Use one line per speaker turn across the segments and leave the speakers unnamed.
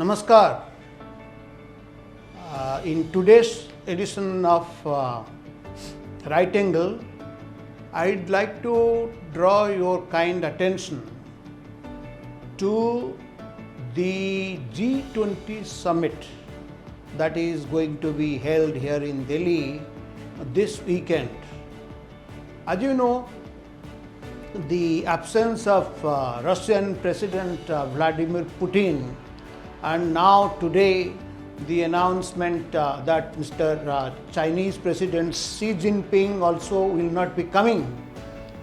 Namaskar. In today's edition of Right Angle, I'd like to draw your kind attention to the G20 summit that is going to be held here in Delhi this weekend. As you know, the absence of Russian President Vladimir Putin, and now today the announcement that Mr. Chinese President Xi Jinping also will not be coming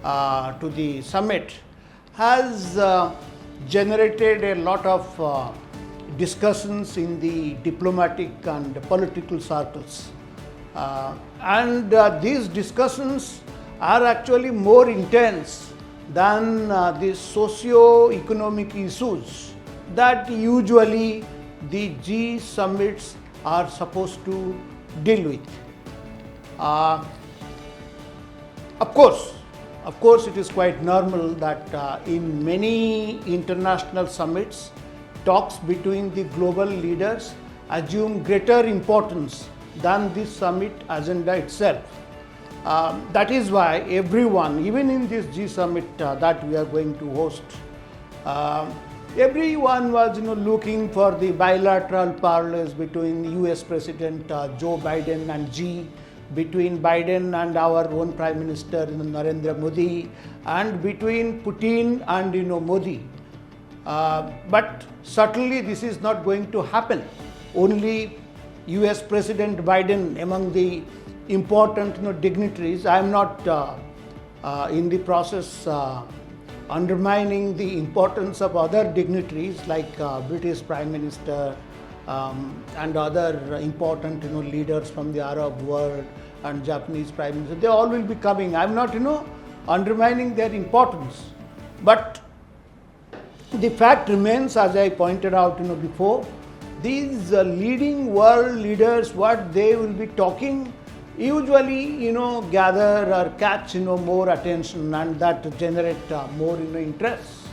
to the summit, has generated a lot of discussions in the diplomatic and political circles. And these discussions are actually more intense than the socio-economic issues that usually the G summits are supposed to deal with. Of course, it is quite normal that in many international summits, talks between the global leaders assume greater importance than the summit agenda itself. That is why everyone, even in this G summit that we are going to host, everyone was looking for the bilateral parlers between US President Joe Biden and Xi, between Biden and our own Prime Minister Narendra Modi, and between Putin and Modi. But certainly this is not going to happen. Only US President Biden among the important dignitaries. I am not in the process undermining the importance of other dignitaries like British Prime Minister and other important leaders from the Arab world and Japanese Prime Minister. They all will be coming. I am not undermining their importance, but the fact remains, as I pointed out before, these leading world leaders, what they will be talking usually gather or catch more attention, and that generate more interest.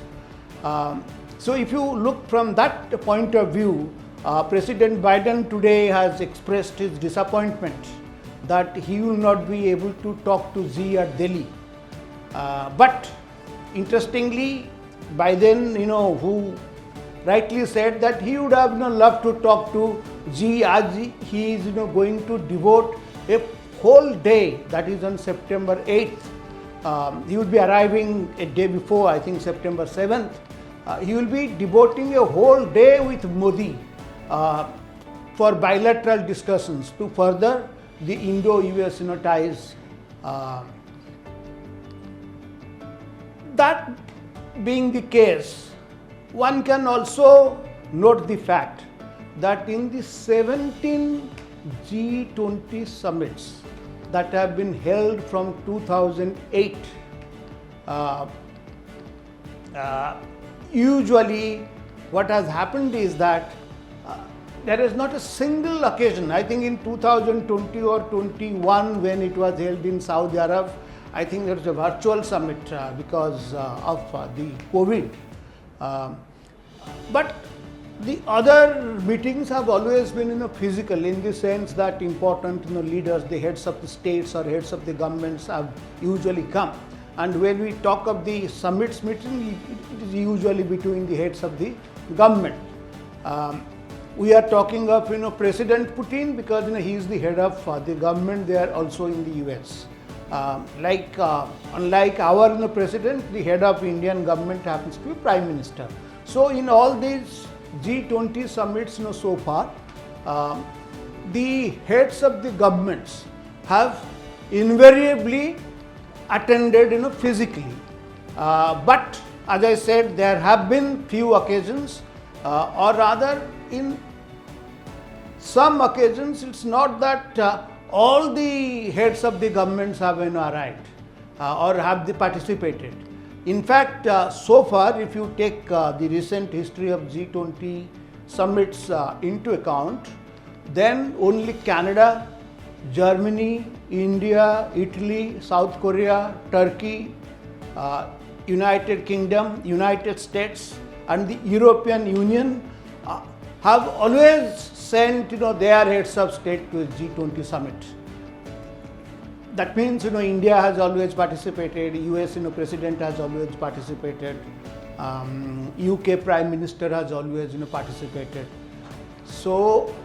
So if you look from that point of view, President Biden today has expressed his disappointment that he will not be able to talk to Xi at Delhi. But interestingly, Biden who rightly said that he would have loved to talk to Xi, as he is going to devote a whole day, that is on September 8th. He will be arriving a day before, I think September 7th. He will be devoting a whole day with Modi for bilateral discussions to further the Indo-US ties. That being the case, one can also note the fact that in the 17 G20 summits that have been held from 2008, usually what has happened is that there is not a single occasion. I think in 2020 or 21, when it was held in Saudi Arabia, I think there was a virtual summit because of the COVID. But the other meetings have always been physical, in the sense that important leaders, the heads of the states or heads of the governments have usually come. And when we talk of the summits meeting, it is usually between the heads of the government. We are talking of President Putin because he is the head of the government there also in the US. Unlike our president, the head of Indian government happens to be Prime Minister. So in all these G20 summits so far, the heads of the governments have invariably attended physically. But as I said, there have been few occasions, or rather in some occasions it's not that all the heads of the governments have arrived or have participated. In fact, so far, if you take the recent history of G20 summits into account, then only Canada, Germany, India, Italy, South Korea, Turkey, United Kingdom, United States and the European Union have always sent their heads of state to a G20 summit. That means India has always participated, US president has always participated, UK Prime Minister has always participated. So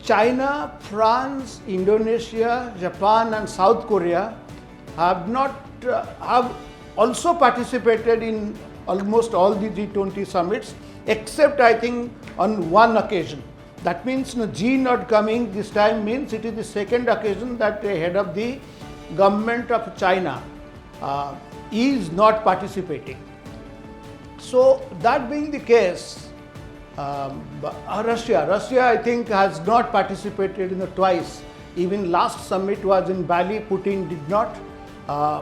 China, France, Indonesia, Japan and South Korea have also participated in almost all the G20 summits, except I think on one occasion. That means G not coming this time means it is the second occasion that the head of the government of China is not participating. So that being the case, Russia I think has not participated twice. Even last summit was in Bali, Putin did not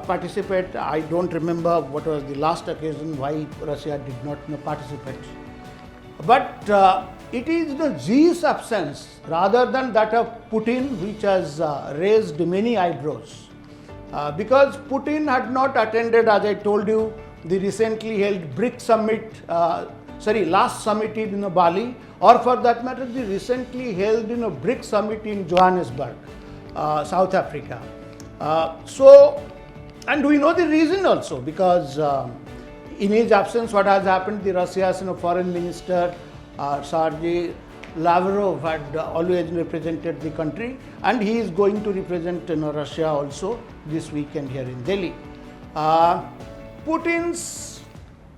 participate. I don't remember what was the last occasion why Russia did not participate. But it is Xi's absence rather than that of Putin which has raised many eyebrows. Because Putin had not attended, as I told you, the recently held BRICS summit, last summit in Bali, or for that matter, the recently held BRICS summit in Johannesburg, South Africa. And we know the reason also, because in his absence, what has happened, the Russia's foreign minister, Sergei Lavrov had always represented the country, and he is going to represent Russia also this weekend here in Delhi. Putin's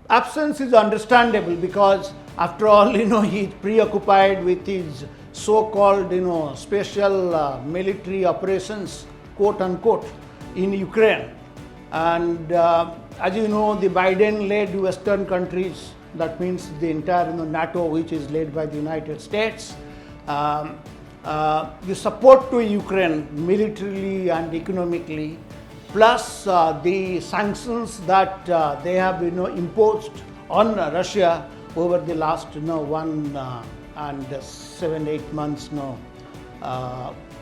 absence is understandable because after all, he is preoccupied with his so-called, special military operations, quote unquote, in Ukraine. And as you know, the Biden-led Western countries, that means the entire NATO, which is led by the United States, the support to Ukraine militarily and economically, plus the sanctions that they have imposed on Russia over the last 1 and 7-8 months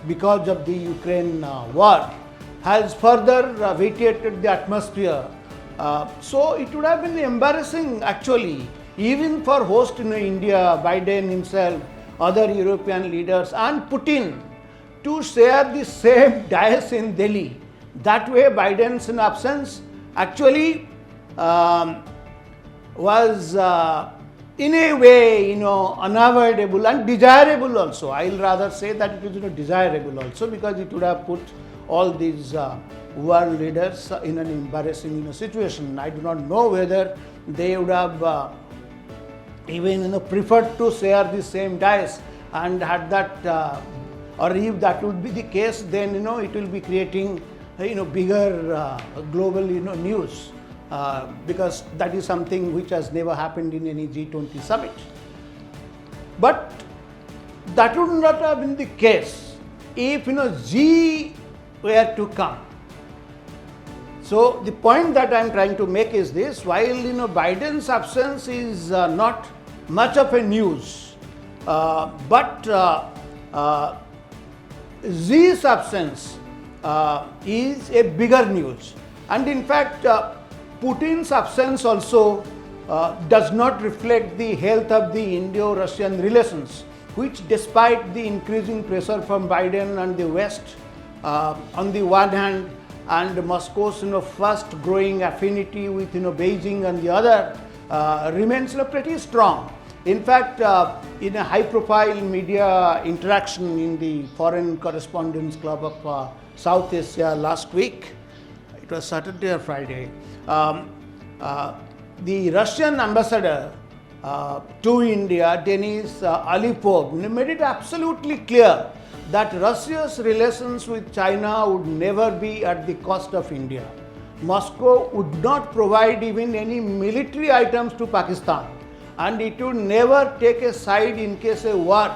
because of the Ukraine war, has further vitiated the atmosphere. So it would have been embarrassing actually, even for host India, Biden himself, other European leaders and Putin to share the same dais in Delhi. That way Biden's absence actually was in a way unavoidable and desirable also. I'll rather say that it is desirable also, because it would have put all these world leaders in an embarrassing situation. I do not know whether they would have even preferred to share the same dais, and had that or if that would be the case, then it will be creating bigger global news, because that is something which has never happened in any G20 summit. But that would not have been the case if G were to come. So the point that I am trying to make is this: while Biden's absence is not much of a news, but Xi's absence is a bigger news. And in fact, Putin's absence also does not reflect the health of the Indo-Russian relations, which despite the increasing pressure from Biden and the West on the one hand, and Moscow's fast growing affinity with Beijing on the other, remains pretty strong. In fact, in a high profile media interaction in the Foreign Correspondents Club of South Asia last week, it was Saturday or Friday, the Russian ambassador to India, Denis Alipov, made it absolutely clear that Russia's relations with China would never be at the cost of India. Moscow would not provide even any military items to Pakistan, and it would never take a side in case a war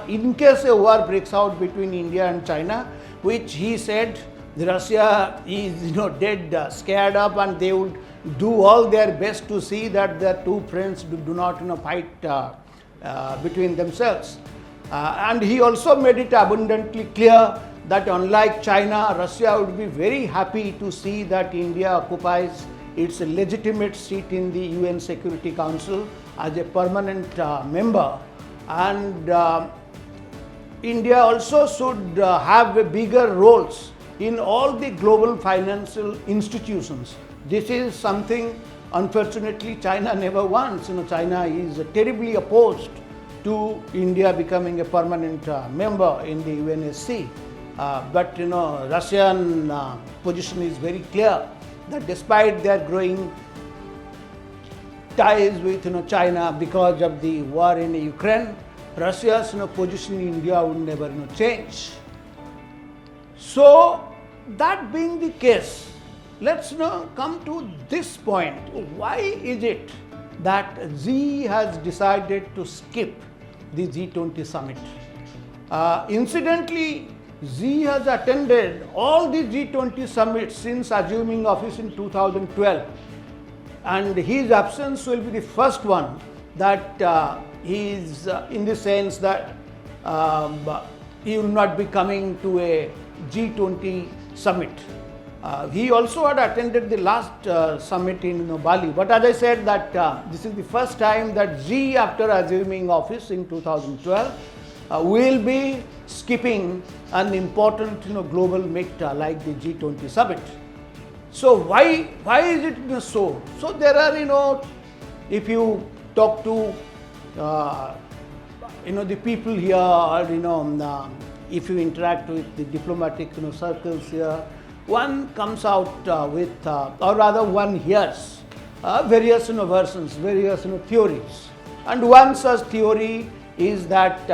breaks out between India and China, which he said Russia is dead scared of, and they would do all their best to see that their two friends do not fight between themselves. And he also made it abundantly clear that unlike China, Russia would be very happy to see that India occupies its legitimate seat in the UN Security Council as a permanent member, and India also should have a bigger roles in all the global financial institutions. This is something, unfortunately, China never wants. China is terribly opposed to India becoming a permanent member in the UNSC. But Russian position is very clear that despite their growing ties with China because of the war in Ukraine, Russia's position in India would never change. So that being the case, let's come to this point. Why is it that Xi has decided to skip the G20 summit? Incidentally, Xi has attended all the G20 summits since assuming office in 2012, and his absence will be the first one that he is in the sense that he will not be coming to a G20 summit. He also had attended the last summit in Bali, but as I said that this is the first time that Xi, after assuming office in 2012, will be skipping an important global meet like the G20 summit. So why is it so? So there are if you talk to the people here, or if you interact with the diplomatic circles here, one comes out with, or rather one hears various versions, various theories. And one such theory is that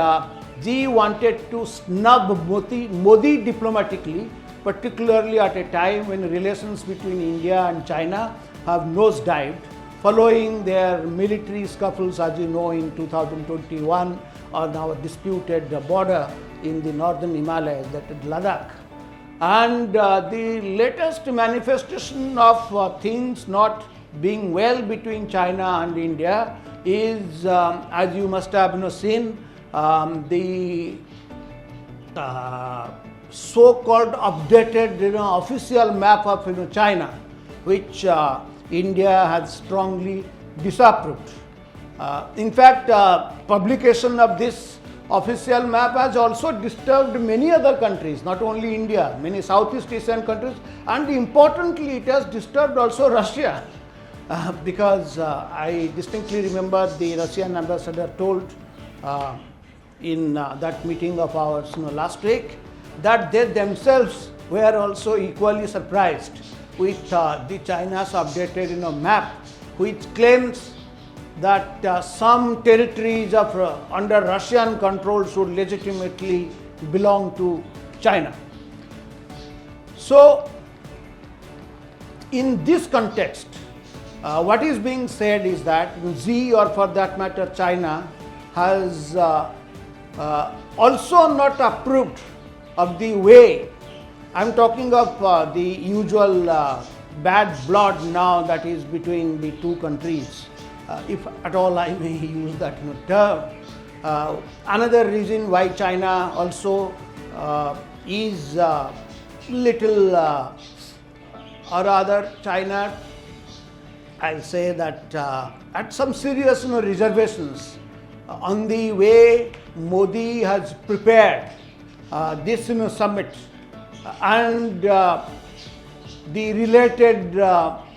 Xi wanted to snub Modi diplomatically, particularly at a time when relations between India and China have nosedived following their military scuffles, as you know, in 2021 on our disputed border in the northern Himalayas, that is Ladakh. And the latest manifestation of things not being well between China and India is, as you must have seen, the so-called updated official map of China, which India has strongly disapproved. In fact, publication of this official map has also disturbed many other countries, not only India, many Southeast Asian countries, and importantly it has disturbed also Russia, because I distinctly remember the Russian ambassador told in that meeting of ours last week that they themselves were also equally surprised with the China's updated map, which claims that some territories of under Russian control should legitimately belong to China. So in this context, what is being said is that Xi, or for that matter China, has also not approved of the way, I'm talking of the usual bad blood now that is between the two countries, if at all I may use that term. Another reason why China also is little, or rather China, I'll say that at some serious reservations on the way Modi has prepared this summit and the related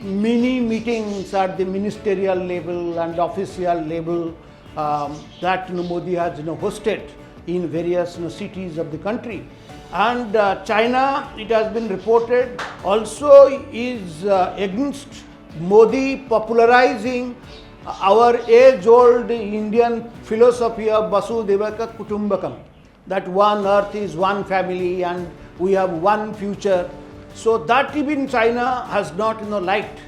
mini meetings at the ministerial level and official level that Modi has hosted in various cities of the country. And China, it has been reported, also is against Modi popularizing our age-old Indian philosophy of Vasudevaka Kutumbakam, that one earth is one family and we have one future. So that even China has not liked,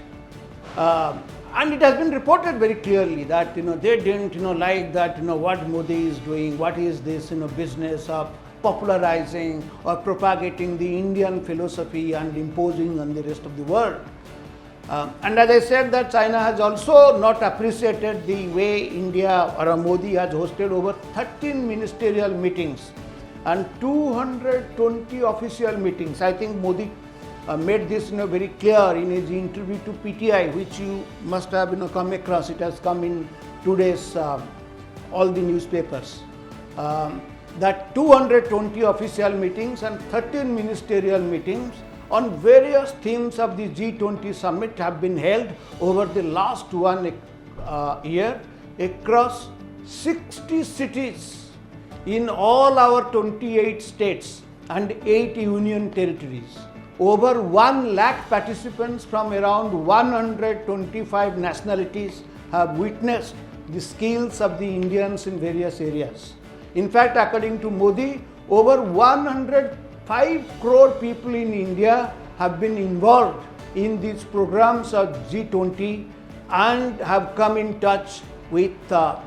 and it has been reported very clearly that they didn't like that what Modi is doing, what is this business of popularizing or propagating the Indian philosophy and imposing on the rest of the world. And as I said, that China has also not appreciated the way India or Modi has hosted over 13 ministerial meetings and 220 official meetings. I think Modi made this very clear in his interview to PTI, which you must have come across. It has come in today's all the newspapers. That 220 official meetings and 13 ministerial meetings on various themes of the G20 summit have been held over the last 1 year across 60 cities in all our 28 states and 8 union territories. Over 1 lakh participants from around 125 nationalities have witnessed the skills of the Indians in various areas. In fact, according to Modi, over 105 crore people in India have been involved in these programs of G20 and have come in touch with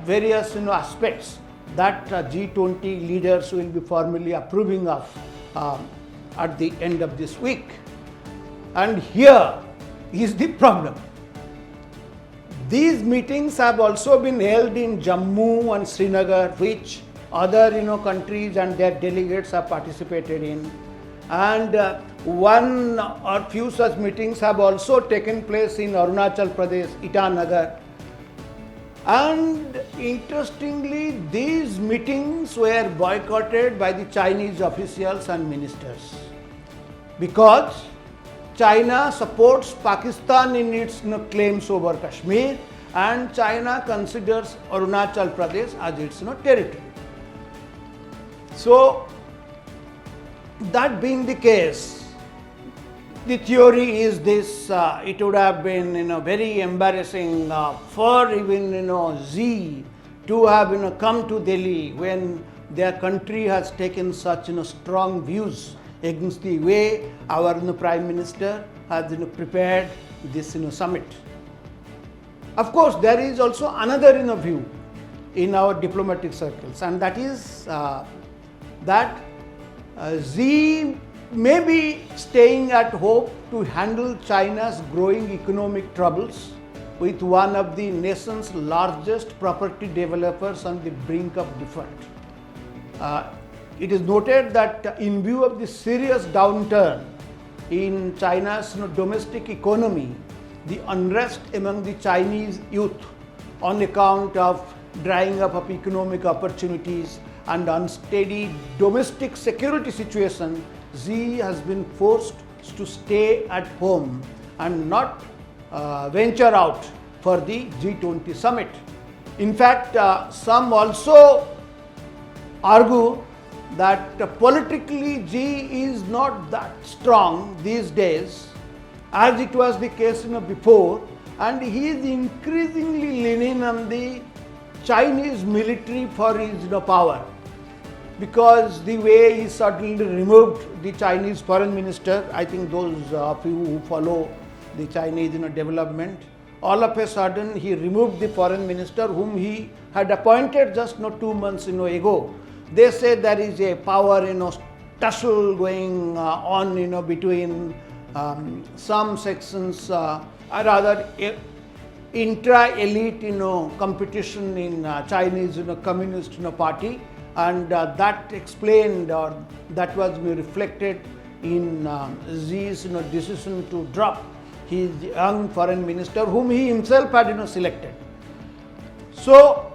various aspects that G20 leaders will be formally approving of at the end of this week. And here is the problem. These meetings have also been held in Jammu and Srinagar, which other countries and their delegates have participated in, and one or few such meetings have also taken place in Arunachal Pradesh, Itanagar. And interestingly, these meetings were boycotted by the Chinese officials and ministers because China supports Pakistan in its claims over Kashmir, and China considers Arunachal Pradesh as its territory. So, that being the case, the theory is this: it would have been very embarrassing for even Xi to have come to Delhi when their country has taken such strong views against the way our Prime Minister has prepared this summit. Of course, there is also another view in our diplomatic circles, and that is that Xi may be staying at home to handle China's growing economic troubles with one of the nation's largest property developers on the brink of default. It is noted that in view of the serious downturn in China's domestic economy, the unrest among the Chinese youth on account of drying up of economic opportunities and unsteady domestic security situation, Xi has been forced to stay at home and not venture out for the G20 summit. In fact, some also argue that politically Xi is not that strong these days as it was the case before, and he is increasingly leaning on the Chinese military for his power, because the way he suddenly removed the Chinese foreign minister, I think those of you who follow the Chinese development, all of a sudden he removed the foreign minister whom he had appointed just 2 months ago. They say there is a power tussle going on between some sections, or rather intra-elite competition in Chinese Communist Party, and that explained, or that was reflected in Xi's decision to drop his young foreign minister whom he himself had selected. So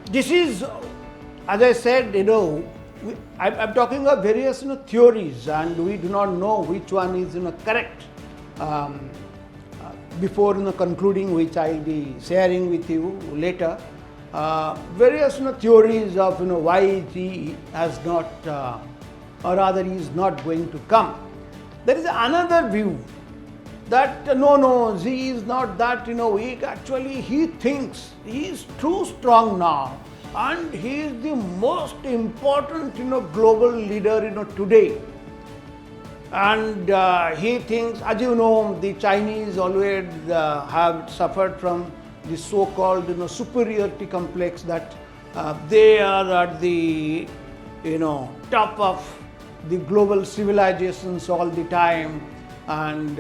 this is, as I said, I'm talking of various theories, and we do not know which one is correct. Before concluding, which I will be sharing with you later, various theories of why he has not, or rather he is not going to come. There is another view that no, Xi is not that weak. Actually, he thinks he is too strong now, and he is the most important global leader today. And he thinks, as you know, the Chinese always have suffered from the so-called superiority complex, that they are at the top of the global civilizations all the time, and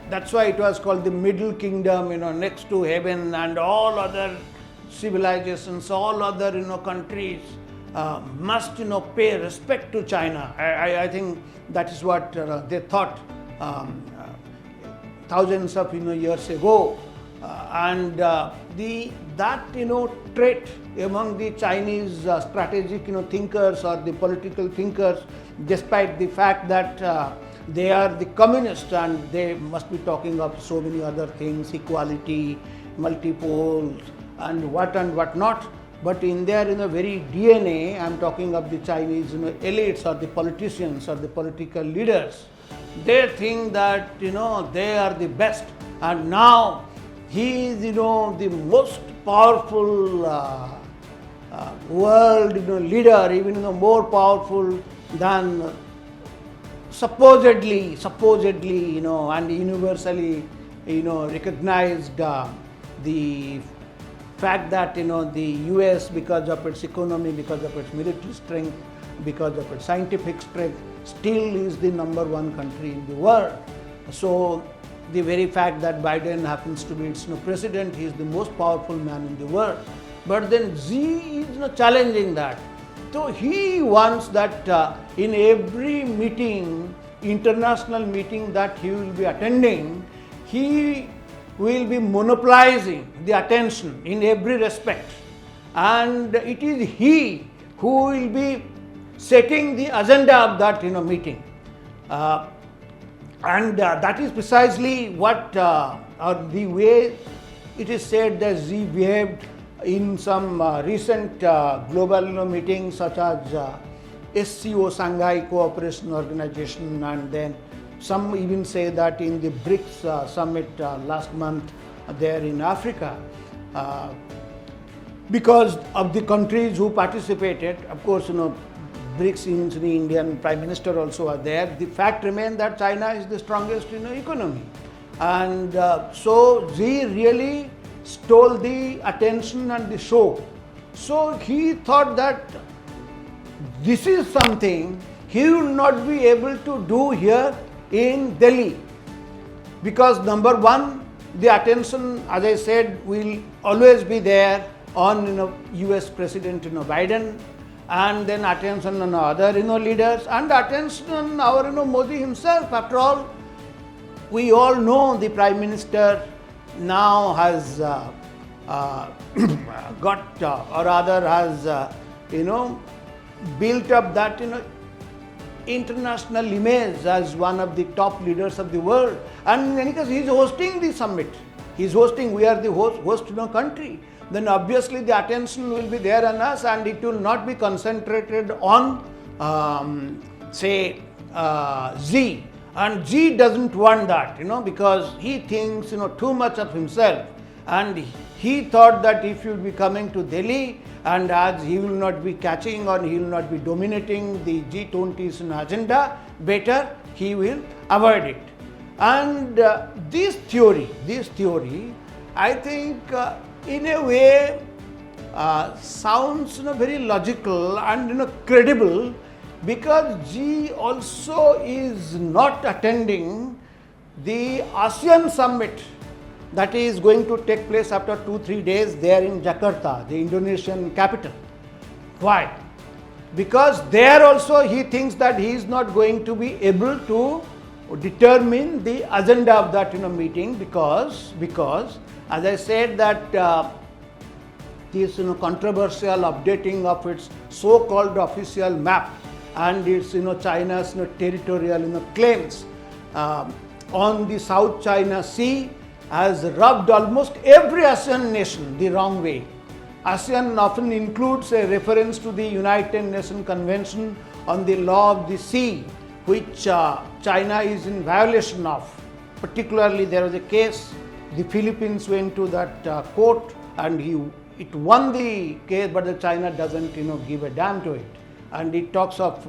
that's why it was called the Middle Kingdom, next to heaven, and all other civilizations, all other countries must pay respect to China. I think that is what they thought thousands of years ago, and that trait among the Chinese strategic thinkers or the political thinkers, despite the fact that they are the communists and they must be talking of so many other things, equality, multipoles, and what not. But in their very DNA, I am talking of the Chinese elites or the politicians or the political leaders. They think that they are the best, and now he is the most powerful world leader, even more powerful than supposedly and universally recognized the fact that the US, because of its economy, because of its military strength, because of its scientific strength, still is the number one country in the world. So the very fact that Biden happens to be its president, he is the most powerful man in the world. But then Xi is challenging that. So he wants that in every meeting, international meeting that he will be attending, he will be monopolizing the attention in every respect, and it is he who will be setting the agenda of that meeting, and that is precisely what or the way it is said that Xi behaved in some recent global meetings such as SCO, Shanghai Cooperation Organization, and then some even say that in the BRICS summit last month there in Africa, because of the countries who participated. Of course, BRICS, the Indian Prime Minister also are there. The fact remains that China is the strongest economy, and so Xi really stole the attention and the show. So he thought that this is something he will not be able to do here in Delhi, because number one, the attention, as I said, will always be there on US President Biden, and then attention on other leaders, and attention on our Modi himself. After all, we all know the Prime Minister now has got or rather has built up that international image as one of the top leaders of the world, and in any case he is hosting the summit. He is hosting, we are the host country. Then obviously the attention will be there on us, and it will not be concentrated on say Xi, and Xi doesn't want that, because he thinks too much of himself, and he thought that if he will be coming to Delhi, and as he will not be catching or he will not be dominating the G20's agenda, better he will avoid it. And this theory, I think in a way sounds very logical and credible, because Xi also is not attending the ASEAN summit that is going to take place after 2-3 days there in Jakarta, the Indonesian capital. Why? Because there also he thinks that he is not going to be able to determine the agenda of that meeting, because as I said that this controversial updating of its so-called official map and its China's territorial claims on the South China Sea has rubbed almost every ASEAN nation the wrong way. ASEAN often includes a reference to the United Nations Convention on the Law of the Sea, which China is in violation of. Particularly, there was a case, the Philippines went to that court and it won the case, but the China doesn't give a damn to it. And it talks of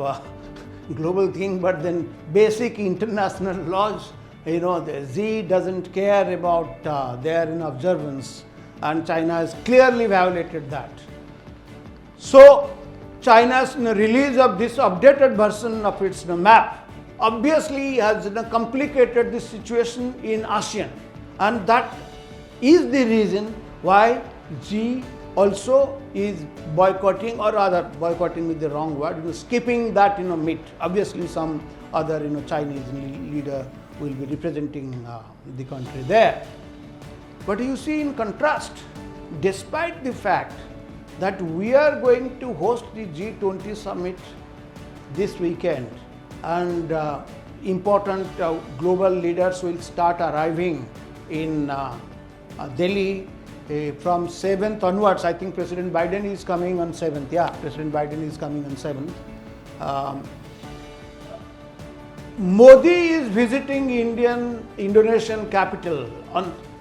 global thing, but then basic international laws, the Xi doesn't care about their observance, and China has clearly violated that. So China's release of this updated version of its map obviously has complicated the situation in ASEAN, and that is the reason why Xi also is boycotting, or rather boycotting is the wrong word, skipping that meet. Obviously some other Chinese leader will be representing the country there. But you see, in contrast, despite the fact that we are going to host the G20 summit this weekend, and important global leaders will start arriving in Delhi from 7th onwards. I think President Biden is coming on 7th. Yeah, President Biden is coming on 7th. Modi is visiting Indonesian capital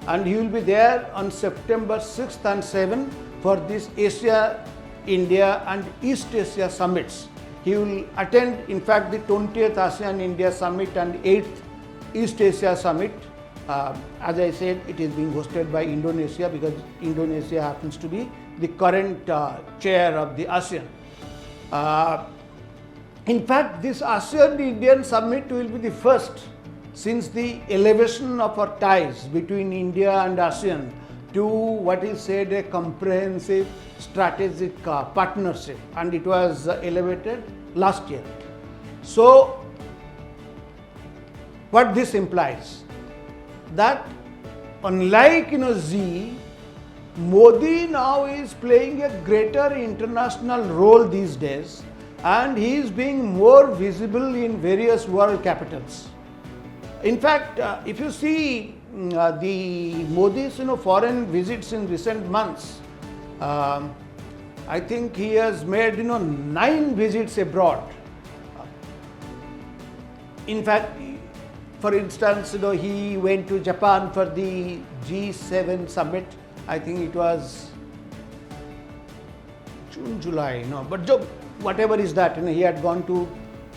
and he will be there on September 6th and 7th for this Asia, India and East Asia summits. He will attend, in fact, the 20th ASEAN India Summit and 8th East Asia Summit. As I said, it is being hosted by Indonesia because Indonesia happens to be the current chair of the ASEAN. In fact, this ASEAN Indian Summit will be the first since the elevation of our ties between India and ASEAN to what is said a comprehensive strategic partnership, and it was elevated last year. So, what this implies? That unlike Xi, Modi now is playing a greater international role these days, and he is being more visible in various world capitals. In fact, if you see the Modi's foreign visits in recent months, I think he has made 9 visits abroad. In fact, for instance, he went to Japan for the G7 summit. I think it was June, July. But whatever is that, he had gone to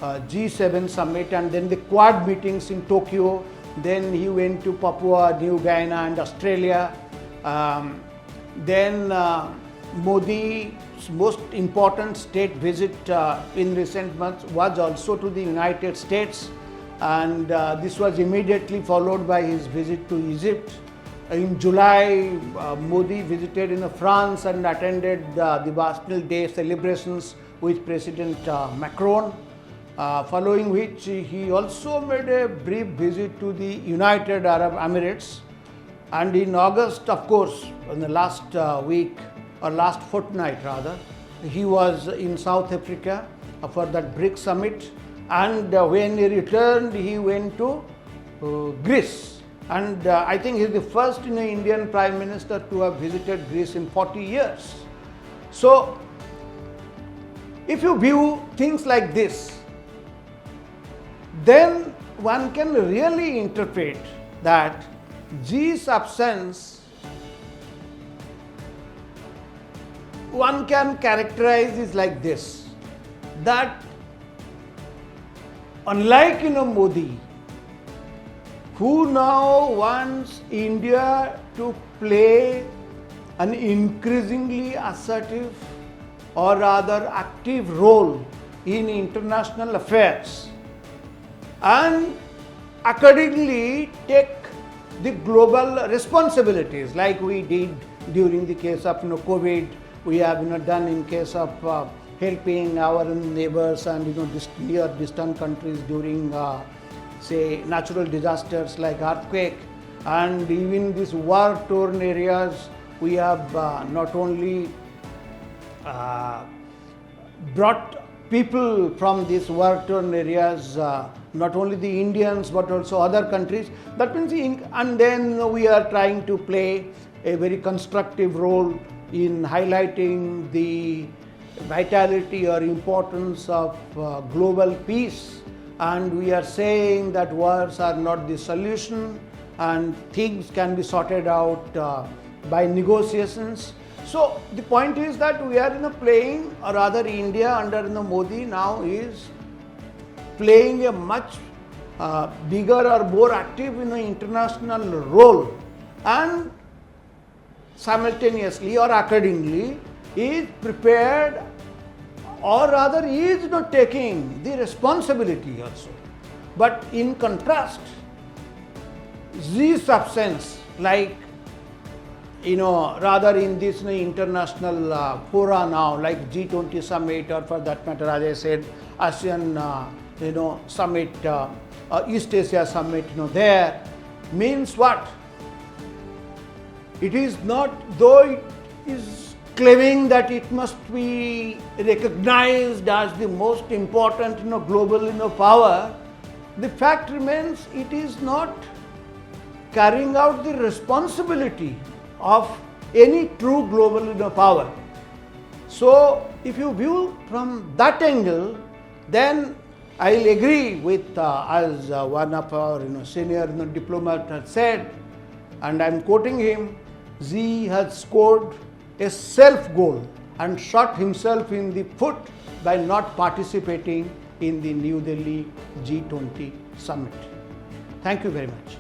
G7 summit and then the Quad meetings in Tokyo. Then he went to Papua New Guinea and Australia. Then Modi's most important state visit in recent months was also to the United States, and this was immediately followed by his visit to Egypt. In July, Modi visited France and attended the Bastille Day celebrations with President Macron, following which he also made a brief visit to the United Arab Emirates. And in August, of course, in the last week or last fortnight rather, he was in South Africa for that BRICS summit, and when he returned, he went to Greece. And I think he is the first Indian Prime Minister to have visited Greece in 40 years. So, if you view things like this, then one can really interpret that Xi's absence, one can characterize is like this, that unlike Modi, who now wants India to play an increasingly assertive or rather active role in international affairs and accordingly take the global responsibilities like we did during the case of COVID, we have done in case of helping our neighbors and near distant countries during say natural disasters like earthquake, and even these war-torn areas we have not only brought people from these war-torn areas, not only the Indians but also other countries. That means, and then we are trying to play a very constructive role in highlighting the vitality or importance of global peace, and we are saying that wars are not the solution and things can be sorted out by negotiations. So the point is that we are playing, or rather India under Modi now is playing a much bigger or more active international role, and simultaneously or accordingly is prepared, or rather is not taking the responsibility also. But in contrast, Xi's absence, like rather in this international fora now, like G20 summit, or for that matter, as I said, ASEAN, summit, East Asia summit, there means what? It is not, though it is claiming that it must be recognized as the most important, global, power. The fact remains, it is not carrying out the responsibility of any true global, power. So, if you view from that angle, then I'll agree with as one of our senior diplomat has said, and I'm quoting him, Xi has scored a self-goal and shot himself in the foot by not participating in the New Delhi G20 summit. Thank you very much.